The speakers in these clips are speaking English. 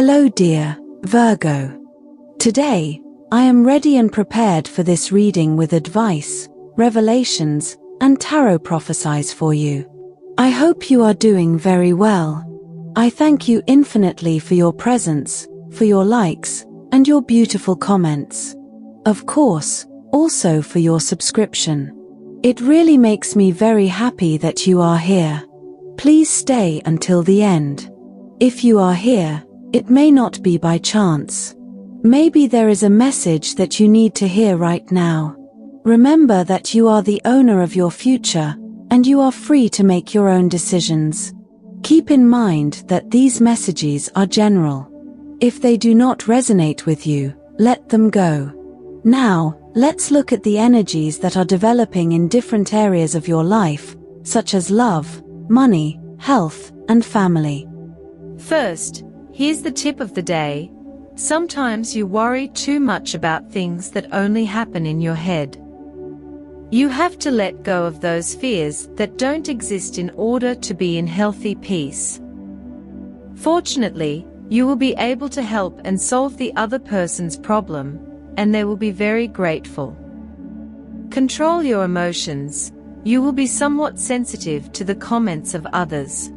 Hello dear Virgo. Today, I am ready and prepared for this reading with advice, revelations, and tarot prophecies for you. I hope you are doing very well. I thank you infinitely for your presence, for your likes, and your beautiful comments. Of course, also for your subscription. It really makes me very happy that you are here. Please stay until the end. If you are here, it may not be by chance. Maybe there is a message that you need to hear right now. Remember that you are the owner of your future, and you are free to make your own decisions. Keep in mind that these messages are general. If they do not resonate with you, let them go. Now, let's look at the energies that are developing in different areas of your life, such as love, money, health, and family. First, here's the tip of the day. Sometimes you worry too much about things that only happen in your head. You have to let go of those fears that don't exist in order to be in healthy peace. Fortunately, you will be able to help and solve the other person's problem, and they will be very grateful. Control your emotions. You will be somewhat sensitive to the comments of others.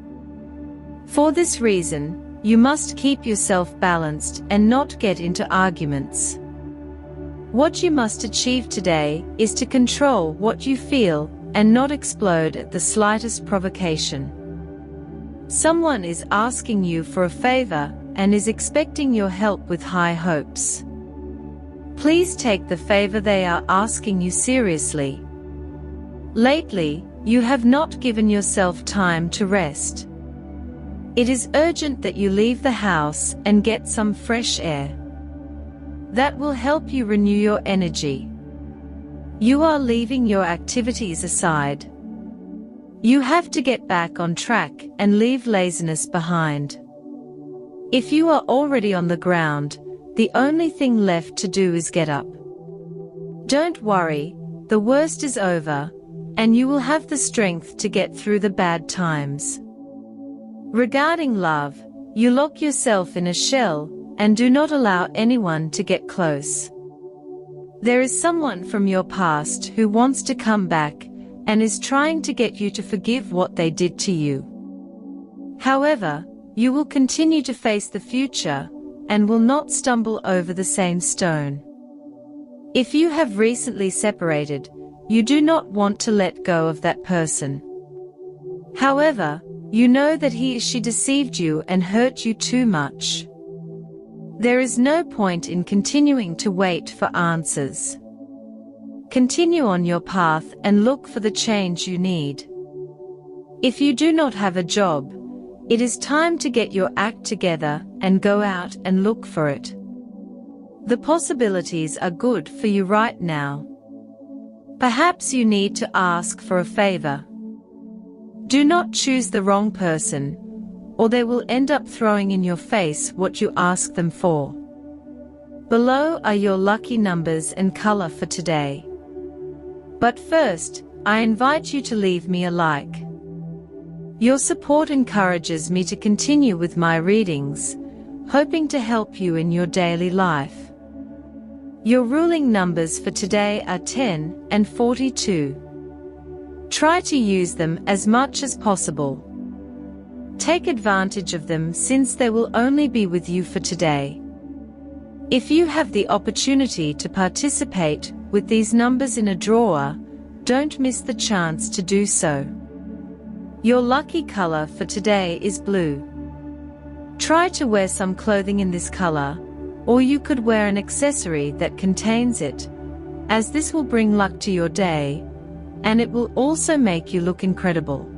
For this reason, you must keep yourself balanced and not get into arguments. What you must achieve today is to control what you feel and not explode at the slightest provocation. Someone is asking you for a favor and is expecting your help with high hopes. Please take the favor they are asking you seriously. Lately, you have not given yourself time to rest. It is urgent that you leave the house and get some fresh air. That will help you renew your energy. You are leaving your activities aside. You have to get back on track and leave laziness behind. If you are already on the ground, the only thing left to do is get up. Don't worry, the worst is over, and you will have the strength to get through the bad times. Regarding love, you lock yourself in a shell and do not allow anyone to get close. There is someone from your past who wants to come back and is trying to get you to forgive what they did to you. However, you will continue to face the future and will not stumble over the same stone. If you have recently separated, you do not want to let go of that person. However, you know that he or she deceived you and hurt you too much. There is no point in continuing to wait for answers. Continue on your path and look for the change you need. If you do not have a job, it is time to get your act together and go out and look for it. The possibilities are good for you right now. Perhaps you need to ask for a favor. Do not choose the wrong person, or they will end up throwing in your face what you ask them for. Below are your lucky numbers and color for today. But first, I invite you to leave me a like. Your support encourages me to continue with my readings, hoping to help you in your daily life. Your ruling numbers for today are 10 and 42. Try to use them as much as possible. Take advantage of them since they will only be with you for today. If you have the opportunity to participate with these numbers in a draw, don't miss the chance to do so. Your lucky color for today is blue. Try to wear some clothing in this color, or you could wear an accessory that contains it, as this will bring luck to your day, and it will also make you look incredible.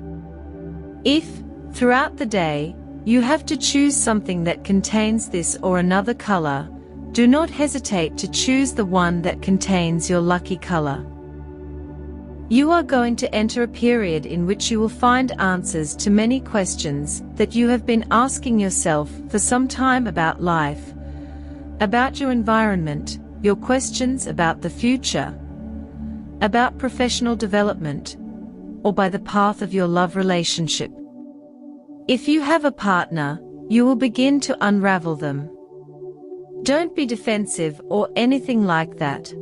If, throughout the day, you have to choose something that contains this or another color, do not hesitate to choose the one that contains your lucky color. You are going to enter a period in which you will find answers to many questions that you have been asking yourself for some time about life, about your environment, your questions about the future, about professional development, or by the path of your love relationship. If you have a partner, you will begin to unravel them. Don't be defensive or anything like that.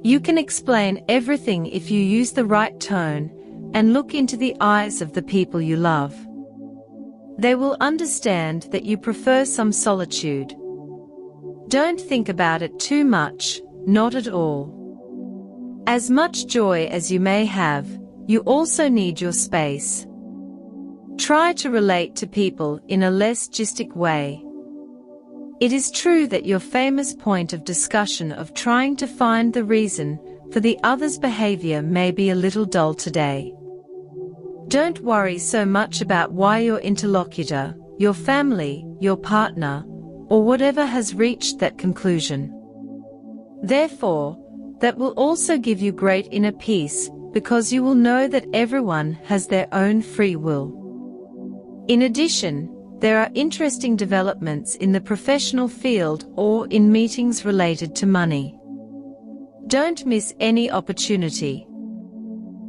You can explain everything if you use the right tone and look into the eyes of the people you love. They will understand that you prefer some solitude. Don't think about it too much, not at all. As much joy as you may have, you also need your space. Try to relate to people in a less gistic way. It is true that your famous point of discussion of trying to find the reason for the other's behavior may be a little dull today. Don't worry so much about why your interlocutor, your family, your partner, or whatever has reached that conclusion. Therefore, that will also give you great inner peace, because you will know that everyone has their own free will. In addition, there are interesting developments in the professional field or in meetings related to money. Don't miss any opportunity.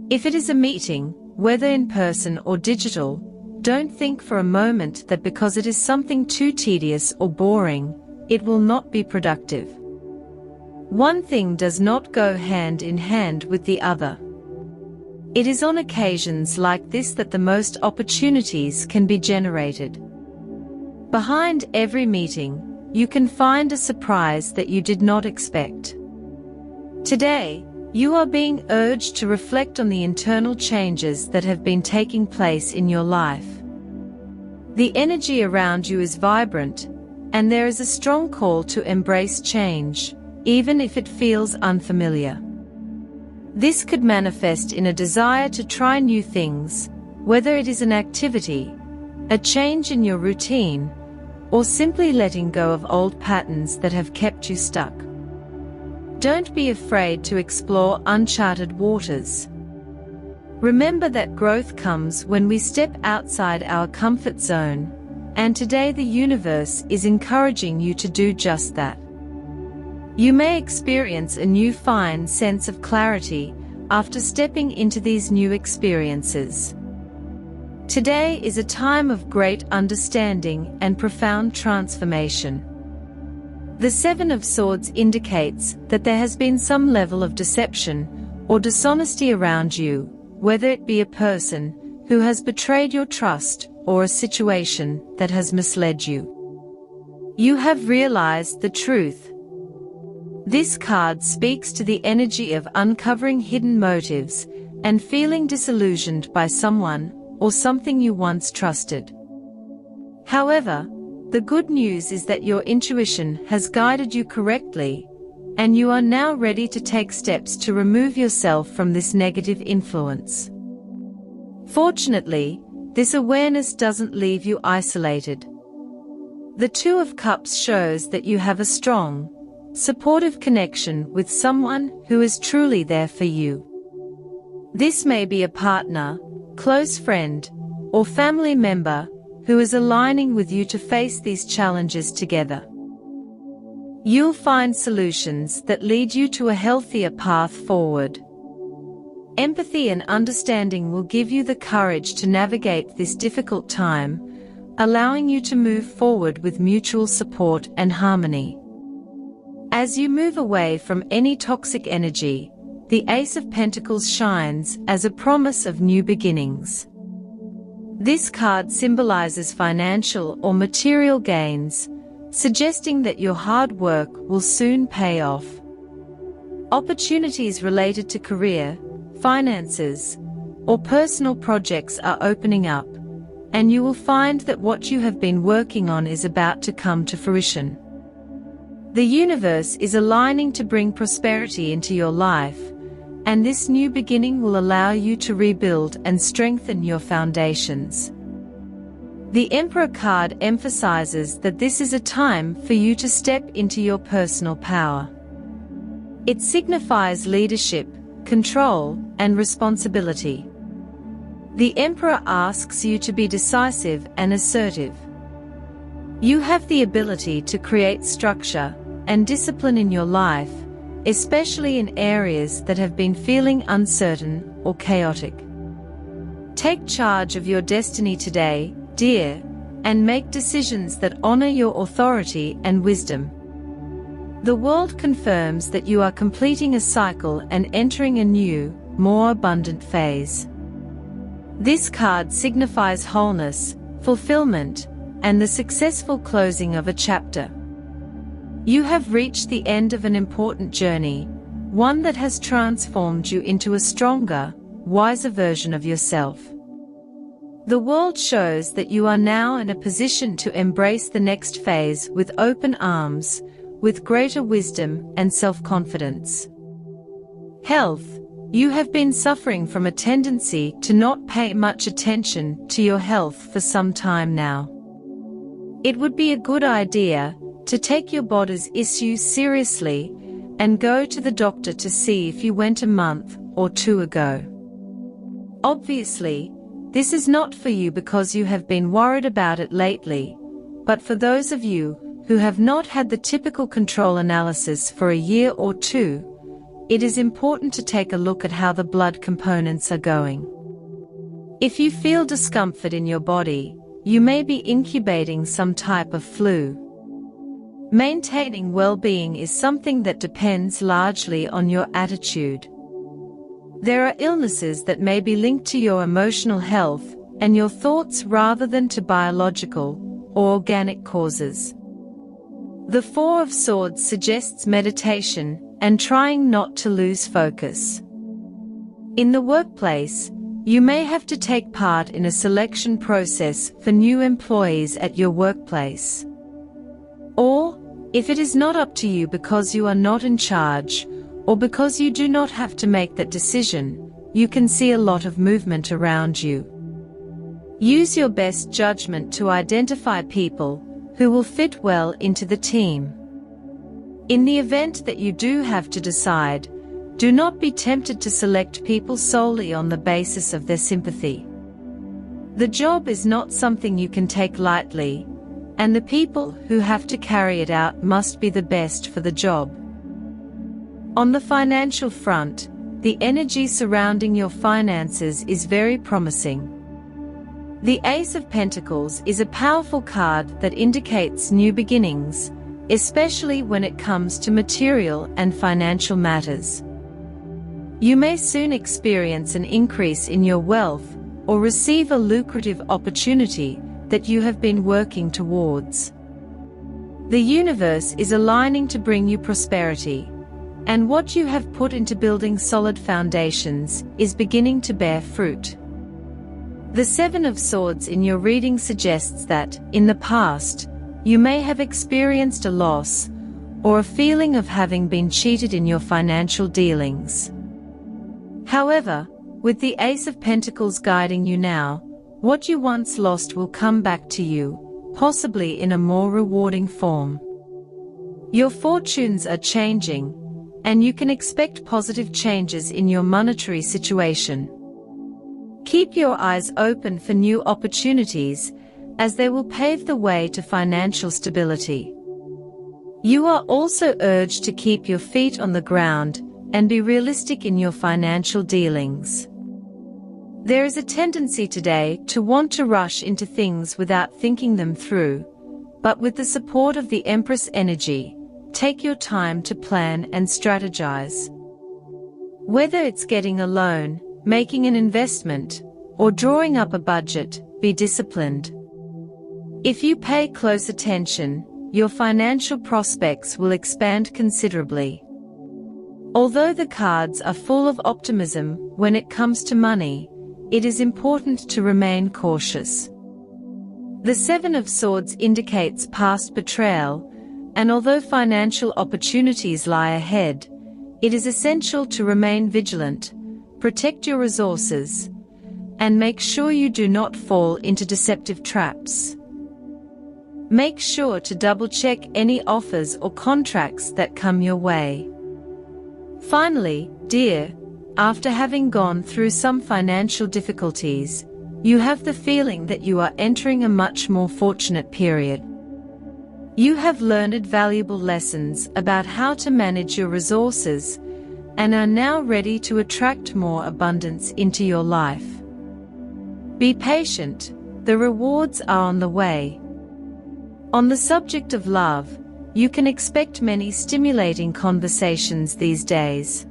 If it is a meeting, whether in person or digital, don't think for a moment that because it is something too tedious or boring, it will not be productive. One thing does not go hand in hand with the other. It is on occasions like this that the most opportunities can be generated. Behind every meeting, you can find a surprise that you did not expect. Today, you are being urged to reflect on the internal changes that have been taking place in your life. The energy around you is vibrant, and there is a strong call to embrace change, even if it feels unfamiliar. This could manifest in a desire to try new things, whether it is an activity, a change in your routine, or simply letting go of old patterns that have kept you stuck. Don't be afraid to explore uncharted waters. Remember that growth comes when we step outside our comfort zone, and today the universe is encouraging you to do just that. You may experience a new fine sense of clarity after stepping into these new experiences. Today is a time of great understanding and profound transformation. The Seven of Swords indicates that there has been some level of deception or dishonesty around you, whether it be a person who has betrayed your trust or a situation that has misled you. You have realized the truth. This card speaks to the energy of uncovering hidden motives and feeling disillusioned by someone or something you once trusted. However, the good news is that your intuition has guided you correctly, and you are now ready to take steps to remove yourself from this negative influence. Fortunately, this awareness doesn't leave you isolated. The Two of Cups shows that you have a strong, supportive connection with someone who is truly there for you. This may be a partner, close friend, or family member who is aligning with you to face these challenges together. You'll find solutions that lead you to a healthier path forward. Empathy and understanding will give you the courage to navigate this difficult time, allowing you to move forward with mutual support and harmony. As you move away from any toxic energy, the Ace of Pentacles shines as a promise of new beginnings. This card symbolizes financial or material gains, suggesting that your hard work will soon pay off. Opportunities related to career, finances, or personal projects are opening up, and you will find that what you have been working on is about to come to fruition. The universe is aligning to bring prosperity into your life, and this new beginning will allow you to rebuild and strengthen your foundations. The Emperor card emphasizes that this is a time for you to step into your personal power. It signifies leadership, control, and responsibility. The Emperor asks you to be decisive and assertive. You have the ability to create structure and discipline in your life, especially in areas that have been feeling uncertain or chaotic. Take charge of your destiny today, dear, and make decisions that honor your authority and wisdom. The world confirms that you are completing a cycle and entering a new, more abundant phase. This card signifies wholeness, fulfillment, and the successful closing of a chapter. You have reached the end of an important journey, one that has transformed you into a stronger, wiser version of yourself. The world shows that you are now in a position to embrace the next phase with open arms, with greater wisdom and self-confidence. Health. You have been suffering from a tendency to not pay much attention to your health for some time now. It would be a good idea to take your body's issues seriously and go to the doctor to see if you went a month or two ago. Obviously, this is not for you because you have been worried about it lately, but for those of you who have not had the typical control analysis for a year or two, it is important to take a look at how the blood components are going. If you feel discomfort in your body, you may be incubating some type of flu. Maintaining well-being is something that depends largely on your attitude. There are illnesses that may be linked to your emotional health and your thoughts rather than to biological or organic causes. The Four of Swords suggests meditation and trying not to lose focus. In the workplace, you may have to take part in a selection process for new employees at your workplace. Or, if it is not up to you because you are not in charge, or because you do not have to make that decision, you can see a lot of movement around you. Use your best judgment to identify people who will fit well into the team. In the event that you do have to decide, do not be tempted to select people solely on the basis of their sympathy. The job is not something you can take lightly, and the people who have to carry it out must be the best for the job. On the financial front, the energy surrounding your finances is very promising. The Ace of Pentacles is a powerful card that indicates new beginnings, especially when it comes to material and financial matters. You may soon experience an increase in your wealth or receive a lucrative opportunity that you have been working towards. The universe is aligning to bring you prosperity, and what you have put into building solid foundations is beginning to bear fruit. The Seven of Swords in your reading suggests that, in the past, you may have experienced a loss or a feeling of having been cheated in your financial dealings. However, with the Ace of Pentacles guiding you now, what you once lost will come back to you, possibly in a more rewarding form. Your fortunes are changing, and you can expect positive changes in your monetary situation. Keep your eyes open for new opportunities, as they will pave the way to financial stability. You are also urged to keep your feet on the ground and be realistic in your financial dealings. There is a tendency today to want to rush into things without thinking them through, but with the support of the Empress energy, take your time to plan and strategize. Whether it's getting a loan, making an investment, or drawing up a budget, be disciplined. If you pay close attention, your financial prospects will expand considerably. Although the cards are full of optimism when it comes to money, it is important to remain cautious. The Seven of Swords indicates past betrayal, and although financial opportunities lie ahead, it is essential to remain vigilant, protect your resources, and make sure you do not fall into deceptive traps. Make sure to double-check any offers or contracts that come your way. Finally, dear, after having gone through some financial difficulties, you have the feeling that you are entering a much more fortunate period. You have learned valuable lessons about how to manage your resources and are now ready to attract more abundance into your life. Be patient, the rewards are on the way. On the subject of love, you can expect many stimulating conversations these days.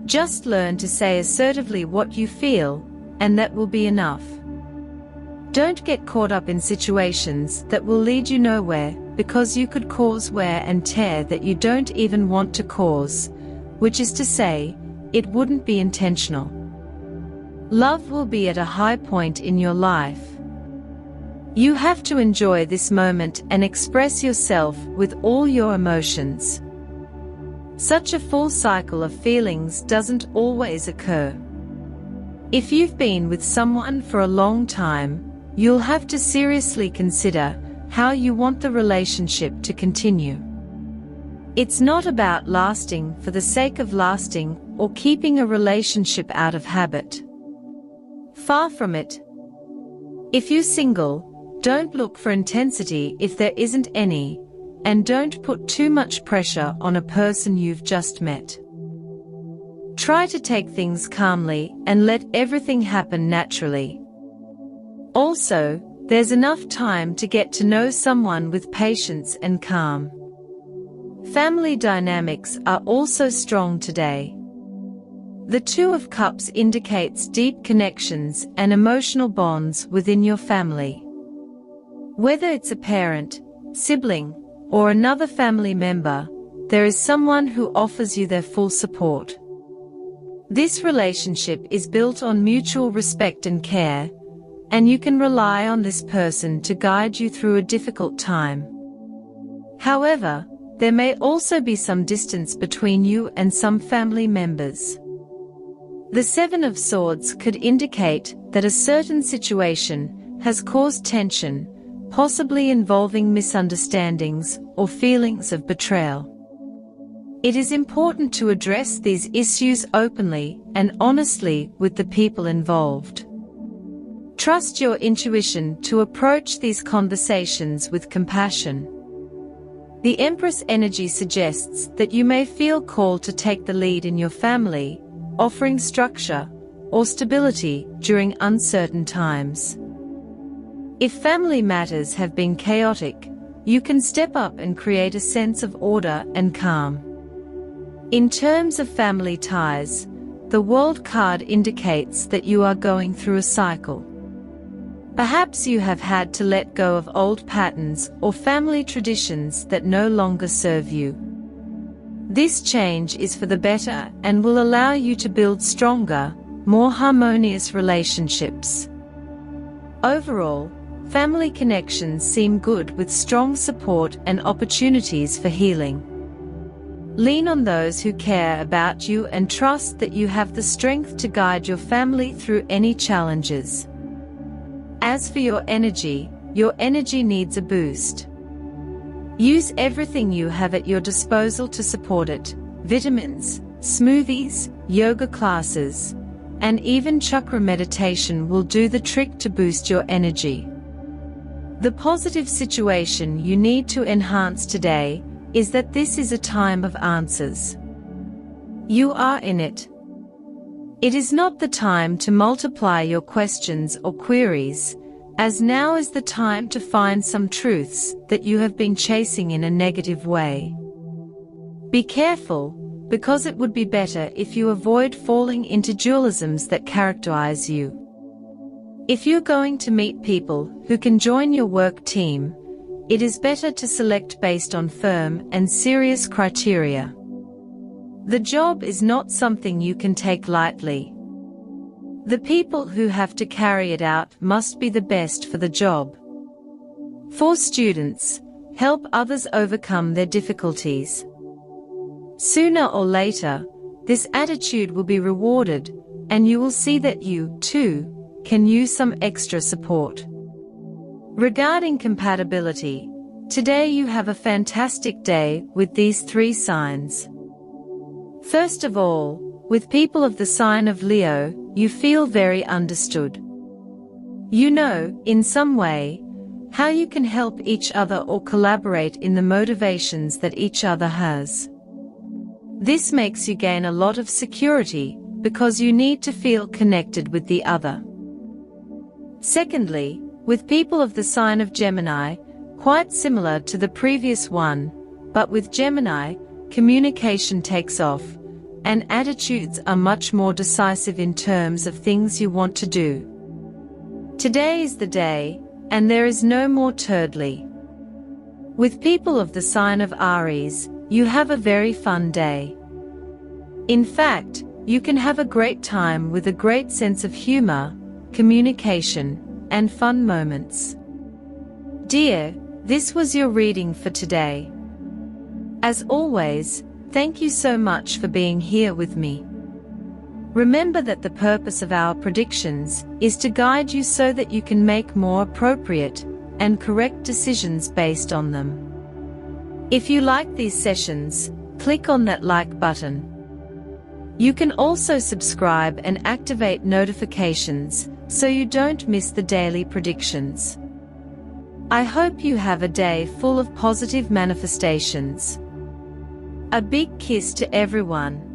Just learn to say assertively what you feel, and that will be enough. Don't get caught up in situations that will lead you nowhere, because you could cause wear and tear that you don't even want to cause, which is to say, it wouldn't be intentional. Love will be at a high point in your life. You have to enjoy this moment and express yourself with all your emotions. Such a full cycle of feelings doesn't always occur. If you've been with someone for a long time, you'll have to seriously consider how you want the relationship to continue. It's not about lasting for the sake of lasting or keeping a relationship out of habit. Far from it. If you're single, don't look for intensity if there isn't any, and don't put too much pressure on a person you've just met. Try to take things calmly and let everything happen naturally. Also, there's enough time to get to know someone with patience and calm. Family dynamics are also strong today. The Two of Cups indicates deep connections and emotional bonds within your family. Whether it's a parent, sibling, or another family member, there is someone who offers you their full support. This relationship is built on mutual respect and care, and you can rely on this person to guide you through a difficult time. However, there may also be some distance between you and some family members. The Seven of Swords could indicate that a certain situation has caused tension, possibly involving misunderstandings or feelings of betrayal. It is important to address these issues openly and honestly with the people involved. Trust your intuition to approach these conversations with compassion. The Empress energy suggests that you may feel called to take the lead in your family, offering structure or stability during uncertain times. If family matters have been chaotic, you can step up and create a sense of order and calm. In terms of family ties, the World card indicates that you are going through a cycle. Perhaps you have had to let go of old patterns or family traditions that no longer serve you. This change is for the better and will allow you to build stronger, more harmonious relationships. Overall, family connections seem good with strong support and opportunities for healing. Lean on those who care about you and trust that you have the strength to guide your family through any challenges. As for your energy needs a boost. Use everything you have at your disposal to support it: vitamins, smoothies, yoga classes, and even chakra meditation will do the trick to boost your energy. The positive situation you need to enhance today is that this is a time of answers. You are in it. It is not the time to multiply your questions or queries, as now is the time to find some truths that you have been chasing in a negative way. Be careful, because it would be better if you avoid falling into dualisms that characterize you. If you're going to meet people who can join your work team, it is better to select based on firm and serious criteria. The job is not something you can take lightly. The people who have to carry it out must be the best for the job. For students, help others overcome their difficulties. Sooner or later, this attitude will be rewarded, and you will see that you, too, can use some extra support. Regarding compatibility, today you have a fantastic day with these three signs. First of all, with people of the sign of Leo, you feel very understood. You know, in some way, how you can help each other or collaborate in the motivations that each other has. This makes you gain a lot of security, because you need to feel connected with the other. Secondly, with people of the sign of Gemini, quite similar to the previous one, but with Gemini, communication takes off, and attitudes are much more decisive in terms of things you want to do. Today is the day, and there is no more turdly. With people of the sign of Aries, you have a very fun day. In fact, you can have a great time with a great sense of humor, communication, and fun moments. Dear, this was your reading for today. As always, thank you so much for being here with me. Remember that the purpose of our predictions is to guide you so that you can make more appropriate and correct decisions based on them. If you like these sessions, click on that like button. You can also subscribe and activate notifications so you don't miss the daily predictions. I hope you have a day full of positive manifestations. A big kiss to everyone.